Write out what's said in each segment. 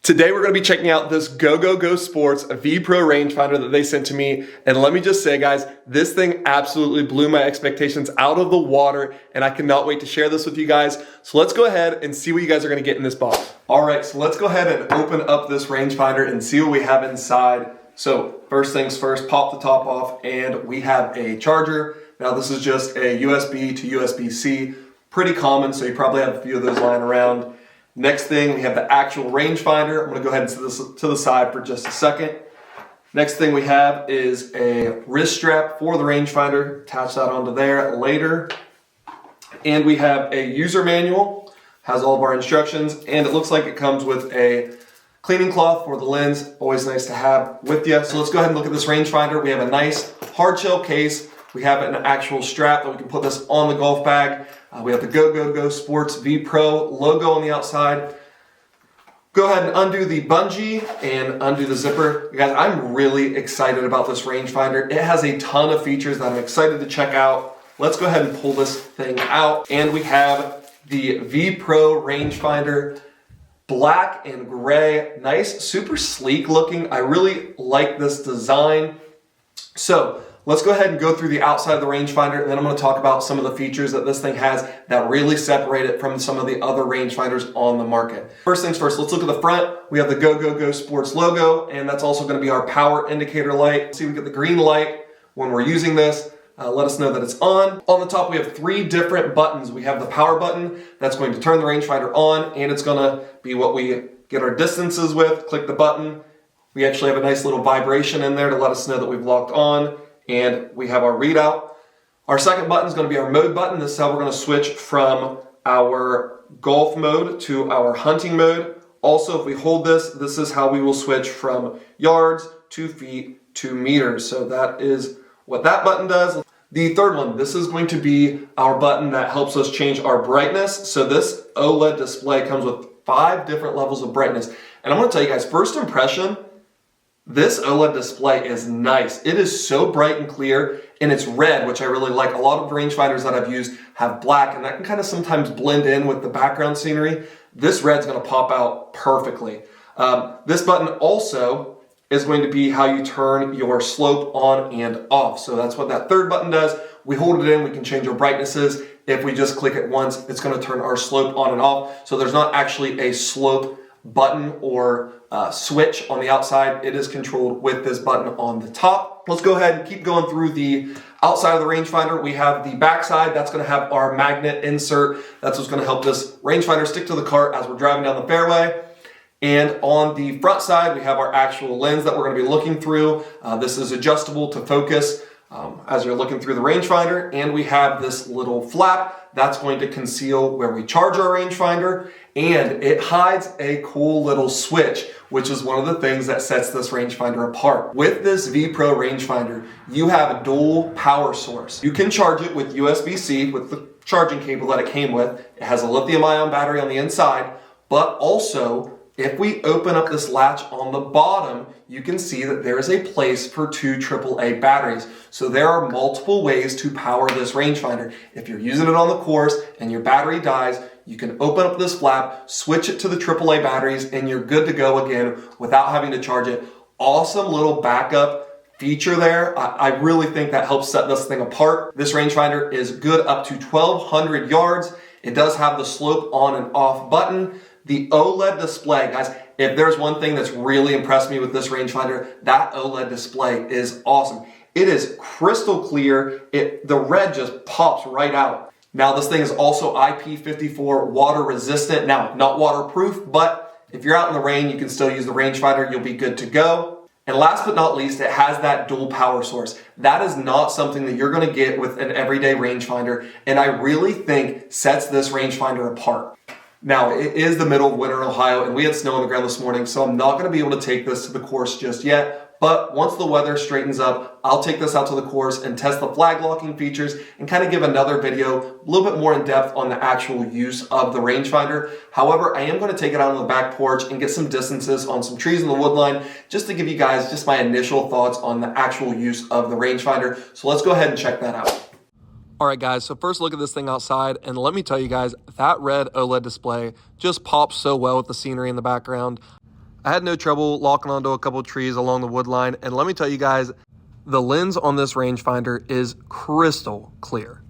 Today we're going to be checking out this GoGoGo Sports VPro rangefinder that they sent to me. And let me just say, guys, this thing absolutely blew my expectations out of the water, and I cannot wait to share this with you guys. So let's go ahead and see what you guys are going to get in this box. All right, so let's go ahead and open up this rangefinder and see what we have inside. So first things first, pop the top off, and we have a charger. Now this is just a USB to USB-C, pretty common, so you probably have a few of those lying around. Next thing, we have the actual rangefinder. I'm gonna go ahead and set this to the side for just a second. Next thing we have is a wrist strap for the rangefinder. Attach that onto there later. And we have a user manual, has all of our instructions, and it looks like it comes with a cleaning cloth for the lens. Always nice to have with you. So let's go ahead and look at this rangefinder. We have a nice hard shell case. We have an actual strap that we can put this on the golf bag. We have the GoGoGo Sports VPro logo on the outside. Go ahead and undo the bungee and undo the zipper. You guys, I'm really excited about this rangefinder. It has a ton of features that I'm excited to check out. Let's go ahead and pull this thing out. And we have the VPro rangefinder, black and gray, nice, super sleek looking. I really like this design. So let's go ahead and go through the outside of the rangefinder, and then I'm going to talk about some of the features that this thing has that really separate it from some of the other rangefinders on the market. First things first, let's look at the front. We have the GoGoGo Sports logo, and that's also going to be our power indicator light. See, we get the green light when we're using this. Let us know that it's on. On the top, we have three different buttons. We have the power button that's going to turn the rangefinder on, and it's going to be what we get our distances with. Click the button. We actually have a nice little vibration in there to let us know that we've locked on. And we have our readout. Our second button is going to be our mode button. This is how we're going to switch from our golf mode to our hunting mode. Also, if we hold this, this is how we will switch from yards to feet to meters. So that is what that button does. The third one, this is going to be our button that helps us change our brightness. So this OLED display comes with 5 different levels of brightness. And I'm going to tell you guys, first impression, this OLED display is nice. It is so bright and clear, and it's red, which I really like. A lot of the rangefinders that I've used have black, and that can kind of sometimes blend in with the background scenery. This red's going to pop out perfectly. This button also is going to be how you turn your slope on and off. So that's what that third button does. We hold it in, we can change our brightnesses. If we just click it once, it's going to turn our slope on and off. So there's not actually a slope button or switch on the outside. It is controlled with this button on the top. Let's go ahead and keep going through the outside of the rangefinder. We have the back side. That's going to have our magnet insert. That's what's going to help this rangefinder stick to the cart as we're driving down the fairway. And on the front side, we have our actual lens that we're going to be looking through. This is adjustable to focus as you're looking through the rangefinder. And we have this little flap that's going to conceal where we charge our rangefinder, and it hides a cool little switch, which is one of the things that sets this rangefinder apart. With this VPro rangefinder, you have a dual power source. You can charge it with USB-C with the charging cable that it came with. It has a lithium-ion battery on the inside, but also if we open up this latch on the bottom, you can see that there is a place for 2 AAA batteries. So there are multiple ways to power this rangefinder. If you're using it on the course and your battery dies, you can open up this flap, switch it to the AAA batteries, and you're good to go again without having to charge it. Awesome little backup feature there. I really think that helps set this thing apart. This rangefinder is good up to 1,200 yards. It does have the slope on and off button. The OLED display, guys, if there's one thing that's really impressed me with this rangefinder, that OLED display is awesome. It is crystal clear. The red just pops right out. Now, this thing is also IP54 water resistant. Now, not waterproof, but if you're out in the rain, you can still use the rangefinder. You'll be good to go. And last but not least, it has that dual power source. That is not something that you're going to get with an everyday rangefinder, and I really think sets this rangefinder apart. Now, it is the middle of winter in Ohio, and we had snow on the ground this morning, so I'm not going to be able to take this to the course just yet. But once the weather straightens up, I'll take this out to the course and test the flag locking features and kind of give another video a little bit more in depth on the actual use of the rangefinder. However, I am going to take it out on the back porch and get some distances on some trees in the woodline just to give you guys just my initial thoughts on the actual use of the rangefinder. So let's go ahead and check that out. All right, guys, so first look at this thing outside, and let me tell you guys, that red OLED display just pops so well with the scenery in the background. I had no trouble locking onto a couple trees along the wood line, and let me tell you guys, the lens on this rangefinder is crystal clear.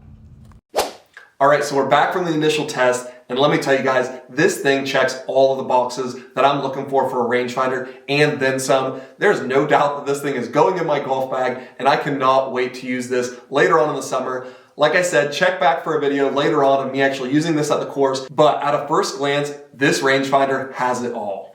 All right, so we're back from the initial test, and let me tell you guys, this thing checks all of the boxes that I'm looking for a rangefinder, and then some. There's no doubt that this thing is going in my golf bag, and I cannot wait to use this later on in the summer. Like I said, check back for a video later on of me actually using this at the course, but at a first glance, this rangefinder has it all.